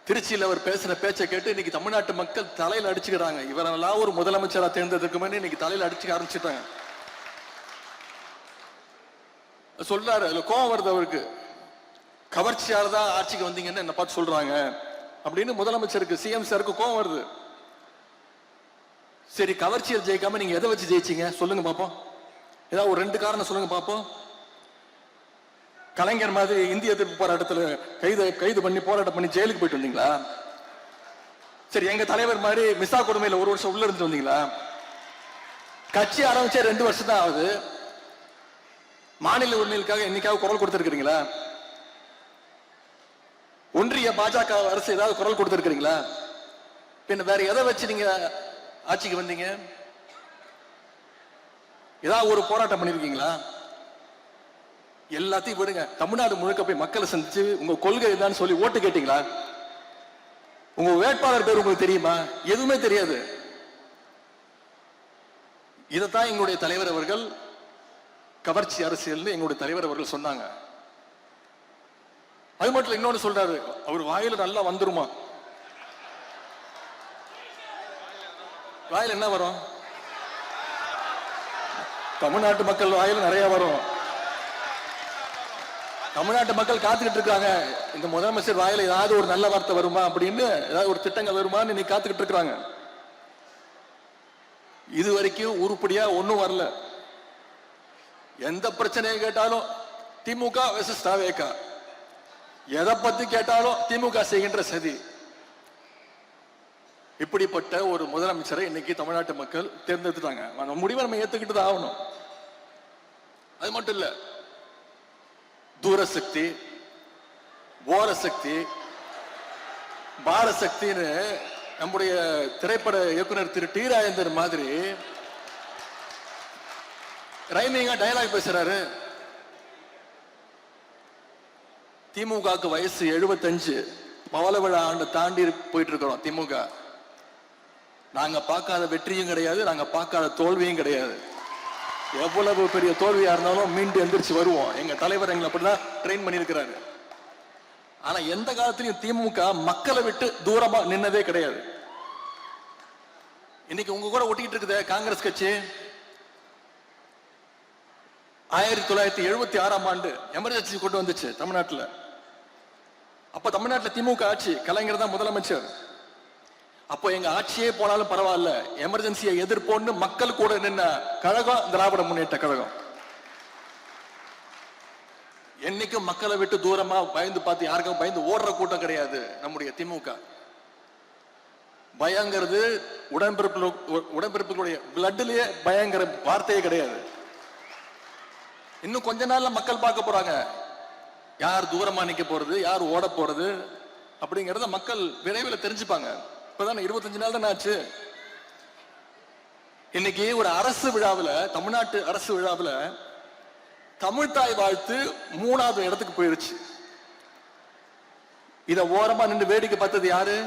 திருச்சியில் அவர் பேசுற பேச்சை கேட்டு இன்னைக்கு தமிழ்நாட்டு மக்கள் தலையில அடிச்சுக்கிறாங்க. இவரெல்லாம் ஒரு முதலமைச்சரா தேர்ந்தெடுக்குமே இன்னைக்கு தலையில அடிச்சுக்க ஆரம்பிச்சுட்டாங்க. சொல்றாரு, அதுல கோவம் வருது அவருக்கு. கவர்ச்சியால தான் ஆட்சிக்கு வந்தீங்கன்னு என்ன பார்த்து சொல்றாங்க அப்படின்னு முதலமைச்சருக்கு, சிஎம் சாருக்கு கோவம் வருது. சரி, கவர்ச்சியில் ஜெயிக்காம நீங்க எதை வச்சு ஜெயிச்சீங்க சொல்லுங்க பாப்போம். ஏதாவது ஒரு 2 காரணம் சொல்லுங்க பாப்போம். கலைஞர் மாதிரி இந்திய எதிர்ப்பு போராட்டத்தில் கைது பண்ணி போராட்டம் பண்ணி ஜெயிலுக்கு போயிட்டு வந்தீங்களா? சரி, எங்க தலைவர் மாதிரி மிசா கொடுமையில 1 வருஷம் உள்ள இருந்து வந்தீங்களா? கட்சி ஆரம்பிச்சே 2 வருஷம் தான் ஆகுது. மாநில உரிமைகளுக்காக என்னைக்காவது குரல் கொடுத்திருக்கிறீங்களா? ஒன்றிய பாஜக அரசு ஏதாவது குரல் கொடுத்திருக்கிறீங்களா? பின்ன வேற எதை வச்சு நீங்க ஆட்சிக்கு வந்தீங்க? ஏதாவது ஒரு போராட்டம் பண்ணிருக்கீங்களா? எல்லாத்தையும் விடுங்க. தமிழ்நாடு முழுக்க போய் மக்களை சந்திச்சு உங்க கொள்கை என்னன்னு சொல்லி ஓட்டு கேட்டீங்களா? உங்க வேட்பாளர் பேர் உங்களுக்கு தெரியுமா? எதுவுமே தெரியாது. இதைத்தான் எங்களுடைய தலைவர் அவர்கள் கவர்ச்சி அரசியல் எங்களுடைய தலைவர் அவர்கள் சொன்னாங்க. அது மட்டும் இன்னொன்னு சொல்றாரு, அவர் வாயில நல்லா வந்துருமா? வாயில என்ன வரும்? தமிழ்நாட்டு மக்கள் வாயில நிறைய வரும். தமிழ்நாட்டு மக்கள் காத்துக்கிட்டு இருக்காங்க, இந்த முதலமைச்சர் வாயில ஏதாவது ஒரு நல்ல வார்த்தை வருமா அப்படின்னு, ஏதாவது ஒரு திட்டங்கள் வருமான்னு இன்னைக்கு காத்துக்கிட்டு இருக்காங்க. இது வரைக்கும் உருப்படியா ஒன்னும் வரல. எந்த பிரச்சனையை கேட்டாலும் திமுக வெர்சஸ் தாவேக, எதை பத்தி கேட்டாலும் திமுக செய்கின்ற சதி. இப்படிப்பட்ட ஒரு முதலமைச்சரை இன்னைக்கு தமிழ்நாட்டு மக்கள் தேர்ந்தெடுத்துட்டாங்க. அந்த முடிவை நம்ம ஏத்துக்கிட்டு தான் ஆகணும். அது மட்டும் இல்ல, தூரசக்தி, ஓரசக்தி, பாரசக்தின்னு நம்முடைய திரைப்பட இயக்குனர் திரு டி ராஜேந்தர் மாதிரி ரைமிங்கா டயலாக் பேசுறாரு. திமுகவுக்கு வயசு 75, பவள விழா ஆண்டு தாண்டி போயிட்டு இருக்கிறோம். திமுக நாங்க பார்க்காத வெற்றியும் கிடையாது, நாங்க பார்க்காத தோல்வியும் கிடையாது. எவ்வளவு பெரிய தோல்வியா இருந்தாலும் மீண்டு எந்திரிச்சு வருவோம். எங்க தலைவர் எங்களை அப்படிதான் ட்ரெயின் பண்ணியிருக்கிறாரு. ஆனா எந்த காலத்திலையும் திமுக மக்களை விட்டு தூரமா நின்னதே கிடையாது. இன்னைக்கு உங்க கூட ஒட்டிக்கிட்டு இருக்குது காங்கிரஸ் கட்சி. 1976ஆம் ஆண்டு எமர்ஜென்சி கொண்டு வந்துச்சு தமிழ்நாட்டில். அப்ப தமிழ்நாட்டில் திமுக ஆட்சி, கலைஞர் தான் முதலமைச்சர். அப்போ எங்க ஆட்சியே போனாலும் பரவாயில்ல, எமர்ஜென்சியை எதிர்ப்போன்னு மக்கள் கூட நின்ன கழகம் திராவிட முன்னேற்ற கழகம். என்னைக்கும் மக்களை விட்டு தூரமா பயந்து பார்த்து யாருக்கும் பயந்து ஓடுற கூட்டம் கிடையாது நம்முடைய திமுக. பயங்கிறது உடன்பிறப்புகளுடைய பிளட்லயே பயங்கர வார்த்தையே கிடையாது. இன்னும் கொஞ்ச நாள்ல மக்கள் பார்க்க போறாங்க, யார் தூரமா நிக்க போறது, யார் ஓட போறது அப்படிங்கறத மக்கள் விரைவில் தெரிஞ்சுப்பாங்க. இப்பதான் 25 நாள் தானே ஆச்சு. இன்னைக்கு ஒரு அரசு விழாவில், தமிழ்நாட்டு அரசு விழாவில் தமிழ்தாய் வாழ்த்து 3வது இடத்துக்கு போயிருச்சு. இத ஓரமா நின்று வேடிக்கை பார்த்தது யாரு?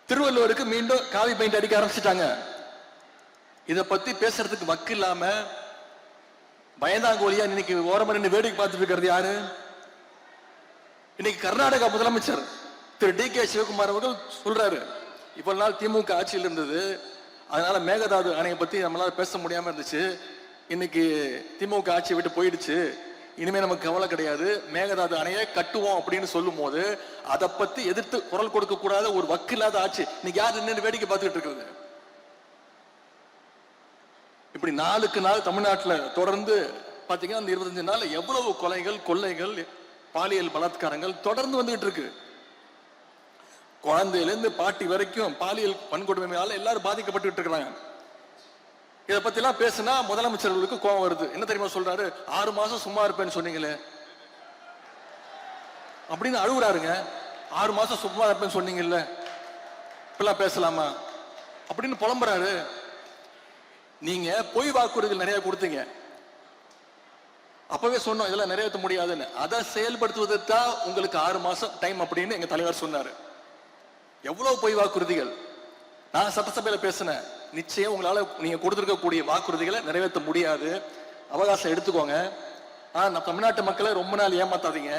திருவள்ளுவருக்கு மீண்டும் காவி பெயிண்ட் அடிக்க ஆரம்பிச்சுட்டாங்க. இத பத்தி பேசுறதுக்கு வக்கு இல்லாம பயந்தாங்கோலியா இன்னைக்கு ஓரமா நின்று வேடிக்கை பார்த்துட்டு இருக்கிறது யாரு? இன்னைக்கு கர்நாடகா முதலமைச்சர் திரு டி.கே. சிவகுமார் அவர்கள் சொல்றாரு, இவ்வளவு நாள் திமுக ஆட்சியில் இருந்தது, அதனால மேகதாது அணையை பத்தி நம்மளால பேச முடியாம இருந்துச்சு. இன்னைக்கு திமுக ஆட்சியை விட்டு போயிடுச்சு, இனிமே நமக்கு கவலை கிடையாது, மேகதாது அணையை கட்டுவோம் அப்படின்னு சொல்லும் போது அதை பத்தி எதிர்த்து குரல் கொடுக்க கூடாத ஒரு வக்கில்லாத ஆட்சி இன்னைக்கு யார் நின்று வேடிக்கை பார்த்துட்டு இருக்கிறது? இப்படி நாளுக்கு நாள் தமிழ்நாட்டில் தொடர்ந்து பாத்தீங்கன்னா அந்த 25 நாள் எவ்வளவு கொலைகள், கொள்ளைகள், பாலியல் பலாத்காரங்கள் தொடர்ந்து வந்துகிட்டு இருக்கு. குழந்தையிலிருந்து பாட்டி வரைக்கும் பாலியல் வன்கொடுமையால எல்லாரும் பாதிக்கப்பட்டு இருக்கிறாங்க. இதை பத்தி எல்லாம் பேசினா முதலமைச்சர்களுக்கு கோபம் வருது. என்ன தெரியுமா சொல்றாரு? 6 மாசம் சும்மா இருப்பேன்னு சொன்னீங்களே அப்படின்னு அழுகுறாருங்க. 6 மாசம் சும்மா இருப்பேன்னு சொன்னீங்கல்ல, இப்பெல்லாம் பேசலாமா அப்படின்னு புலம்புறாரு. நீங்க பொய் வாக்குறுதிகள் நிறைய கொடுத்தீங்க, அப்பவே சொன்னோம் இதெல்லாம் நிறைவேற்ற முடியாதுன்னு. அதை செயல்படுத்துவதற்கு தான் உங்களுக்கு 6 மாசம் டைம் அப்படின்னு எங்க தலைவர் சொன்னாரு. எவ்வளவு பொய் வாக்குறுதிகள்! நான் சட்டசபையில பேசினேன், நிச்சயம் உங்களால நீங்க கொடுத்திருக்கக்கூடிய வாக்குறுதிகளை நிறைவேற்ற முடியாது, அவகாசம் எடுத்துக்கோங்க. ஆனா தமிழ்நாட்டு மக்களை ரொம்ப நாள் ஏமாத்தாதீங்க.